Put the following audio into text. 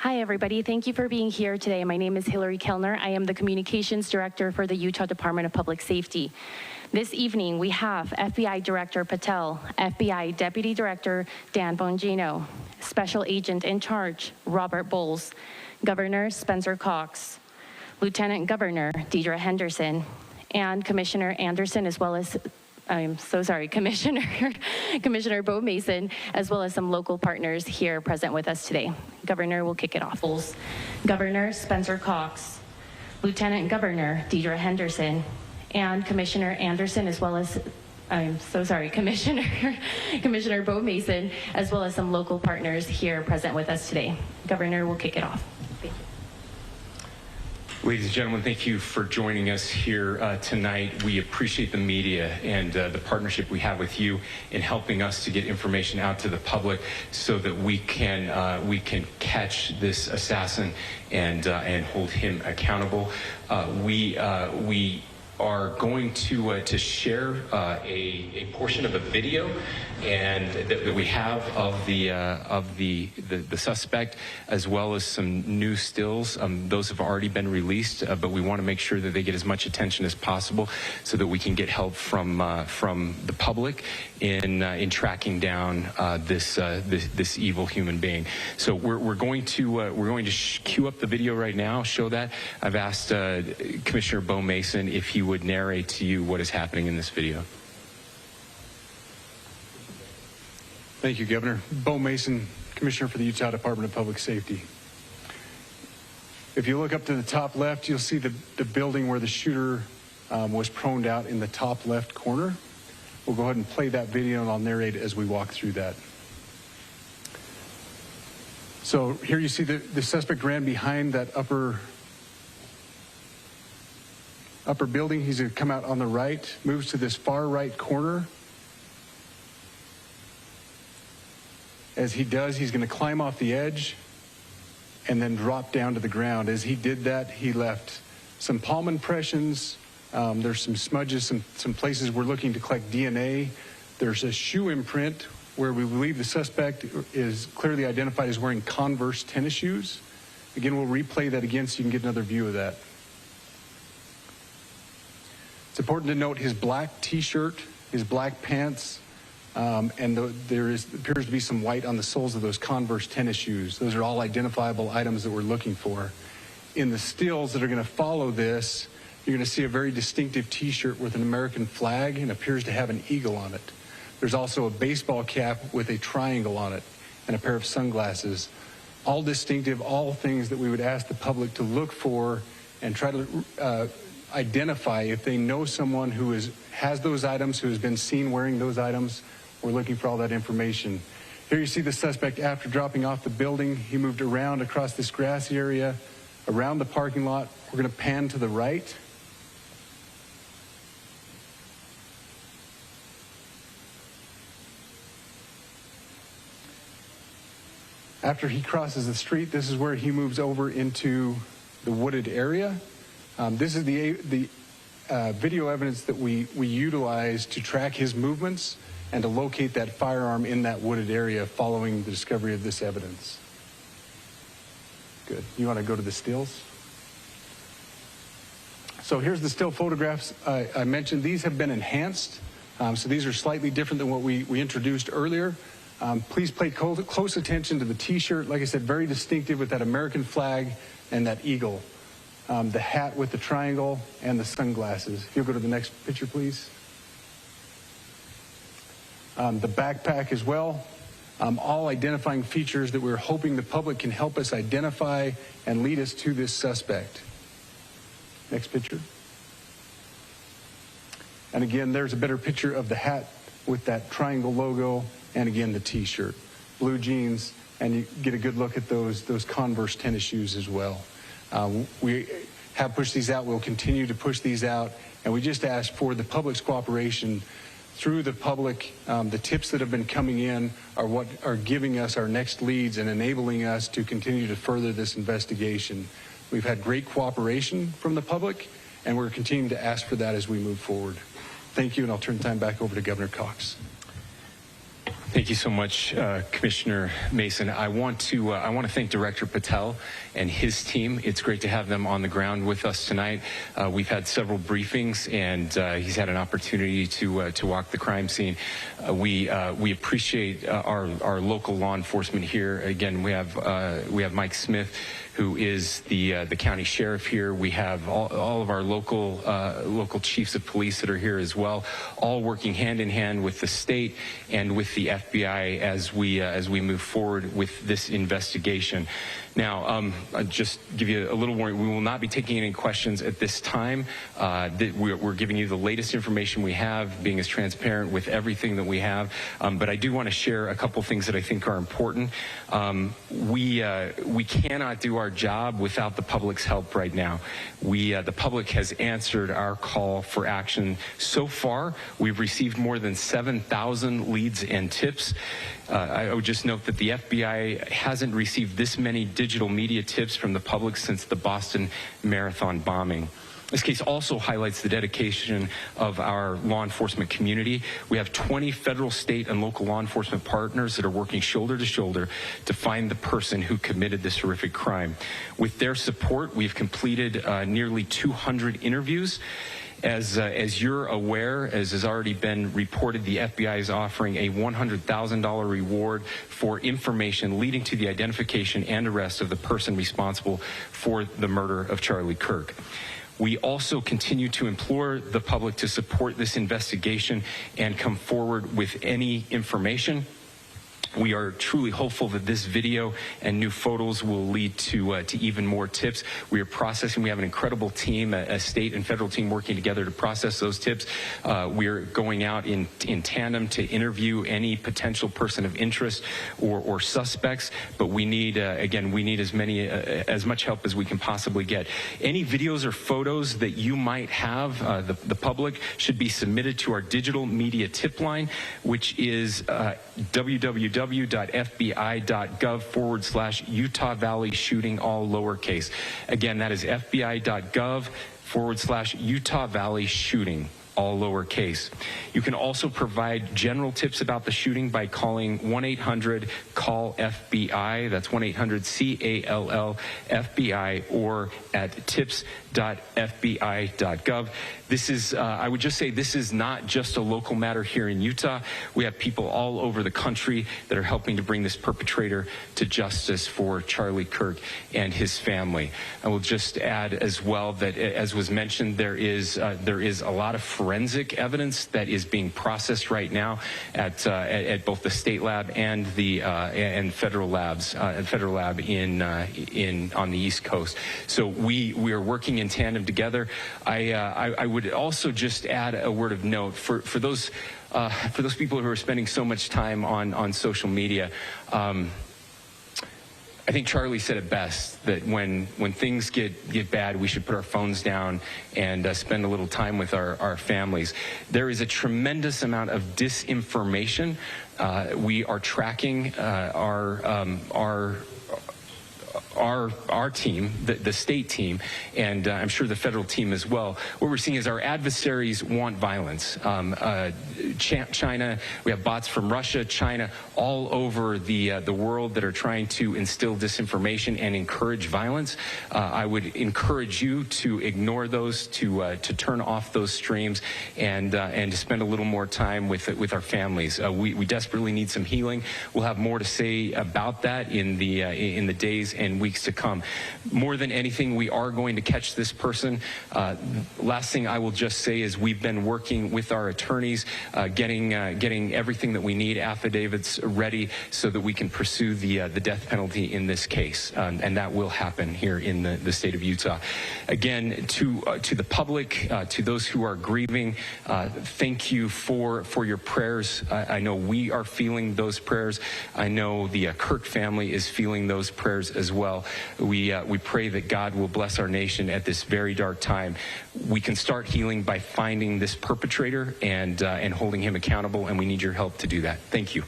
Hi, everybody. Thank you for being here today. My name is Hillary Kellner. I am the Communications Director for the Utah Department of Public Safety. This evening, we have FBI Director Patel, FBI Deputy Director Dan Bongino, Special Agent in Charge Robert Bowles, Governor Spencer Cox, Lieutenant Governor Deidre Henderson, and Commissioner Anderson, as well as Commissioner Bo Mason, as well as some local partners here present with us today. Governor will kick it off. Governor Spencer Cox, Lieutenant Governor Deidre Henderson, and Commissioner Anderson, as well as Commissioner Bo Mason, as well as some local partners here present with us today. Governor will kick it off. Thank you. Ladies and gentlemen, thank you for joining us here tonight. We appreciate the media and the partnership we have with you in helping us to get information out to the public so that we can catch this assassin and hold him accountable. We are going to share a portion of a video and that we have of the suspect, as well as some new stills. Those have already been released, but we want to make sure that they get as much attention as possible so that we can get help from the public in tracking down this evil human being. So we're going to cue up the video right now, show that. I've asked Commissioner Bo Mason if he would narrate to you what is happening in this video. Thank you, Governor. Bo Mason, Commissioner for the Utah Department of Public Safety. If you look up to the top left, you'll see the building where the shooter was proned out in the top left corner. We'll go ahead and play that video, and I'll narrate as we walk through that. So here you see the suspect ran behind that upper building. He's going to come out on the right, moves to this far right corner. As he does, he's going to climb off the edge and then drop down to the ground. As he did that, he left some palm impressions. There's some smudges, some places we're looking to collect DNA. There's a shoe imprint where we believe the suspect is clearly identified as wearing Converse tennis shoes. Again, we'll replay that again so you can get another view of that. It's important to note his black T-shirt, his black pants, and there appears to be some white on the soles of those Converse tennis shoes. Those are all identifiable items that we're looking for. In the stills that are going to follow this, you're going to see a very distinctive T-shirt with an American flag and appears to have an eagle on it. There's also a baseball cap with a triangle on it and a pair of sunglasses. All distinctive, all things that we would ask the public to look for and try to identify if they know someone who has those items, who has been seen wearing those items. We're looking for all that information. Here you see the suspect after dropping off the building. He moved around across this grassy area, around the parking lot. We're going to pan to the right. After he crosses the street, this is where he moves over into the wooded area. This is the video evidence that we utilize to track his movements and to locate that firearm in that wooded area following the discovery of this evidence. Good. You want to go to the stills? So here's the still photographs I mentioned. These have been enhanced, so these are slightly different than what we introduced earlier. Please pay close attention to the T-shirt. Like I said, very distinctive with that American flag and that eagle. The hat with the triangle and the sunglasses. If you'll go to the next picture, please. The backpack as well. All identifying features that we're hoping the public can help us identify and lead us to this suspect. Next picture. And again, there's a better picture of the hat with that triangle logo, and again, the T-shirt. Blue jeans, and you get a good look at those Converse tennis shoes as well. We have pushed these out. We'll continue to push these out, and we just ask for the public's cooperation through the public. The tips that have been coming in are what are giving us our next leads and enabling us to continue to further this investigation. We've had great cooperation from the public, and we're continuing to ask for that as we move forward. Thank you, and I'll turn the time back over to Governor Cox. Thank you so much, Commissioner Mason. I want to thank Director Patel and his team. It's great to have them on the ground with us tonight. We've had several briefings, and he's had an opportunity to walk the crime scene. We appreciate our local law enforcement here. Again, we have Mike Smith, who is the county sheriff here. We have all of our local chiefs of police that are here as well, all working hand in hand with the state and with the FBI as we move forward with this investigation. Now, I'll just give you a little warning. We will not be taking any questions at this time. We're giving you the latest information we have, being as transparent with everything that we have. But I do want to share a couple things that I think are important. We cannot do our job without the public's help right now. The public has answered our call for action. So far, we've received more than 7,000 leads and tips. I would just note that the FBI hasn't received this many digital media tips from the public since the Boston Marathon bombing. This case also highlights the dedication of our law enforcement community. We have 20 federal, state, and local law enforcement partners that are working shoulder to shoulder to find the person who committed this horrific crime. With their support, we've completed nearly 200 interviews. As you're aware, as has already been reported, the FBI is offering a $100,000 reward for information leading to the identification and arrest of the person responsible for the murder of Charlie Kirk. We also continue to implore the public to support this investigation and come forward with any information. We are truly hopeful that this video and new photos will lead to even more tips. We are processing. We have an incredible team, a state and federal team working together to process those tips. We are going out in tandem to interview any potential person of interest or suspects. But we need, again, we need as much help as we can possibly get. Any videos or photos that you might have, the public, should be submitted to our digital media tip line, which is www.fbi.gov/Utah Valley shooting, all lowercase. Again, that is fbi.gov/Utah Valley shooting, all lowercase. You can also provide general tips about the shooting by calling 1-800-CALL-FBI. That's 1-800-CALL-FBI, or at tips.fbi.gov. This is, I would just say, this is not just a local matter here in Utah. We have people all over the country that are helping to bring this perpetrator to justice for Charlie Kirk and his family. I will just add as well that, as was mentioned, there is a lot of forensic evidence that is being processed right now at both the state lab and the and federal labs, federal lab on the East Coast. So we are working in tandem together. I would also just add a word of note for those people who are spending so much time on social media. I think Charlie said it best, that when things get bad, we should put our phones down and spend a little time with our families. There is a tremendous amount of disinformation. We are tracking our team, the state team, and I'm sure the federal team as well. What we're seeing is our adversaries want violence. China, we have bots from Russia, China, all over the world that are trying to instill disinformation and encourage violence. I would encourage you to ignore those, to turn off those streams, and to spend a little more time with our families. We desperately need some healing. We'll have more to say about that in the days and weeks to come. More than anything, we are going to catch this person. Last thing I will just say is we've been working with our attorneys, getting everything that we need, affidavits ready, so that we can pursue the death penalty in this case, and that will happen here in the state of Utah. Again, to the public, to those who are grieving, thank you for your prayers. I know we are feeling those prayers. I know the Kirk family is feeling those prayers as well. We pray that God will bless our nation at this very dark time. We can start healing by finding this perpetrator and holding him accountable, and we need your help to do that. Thank you.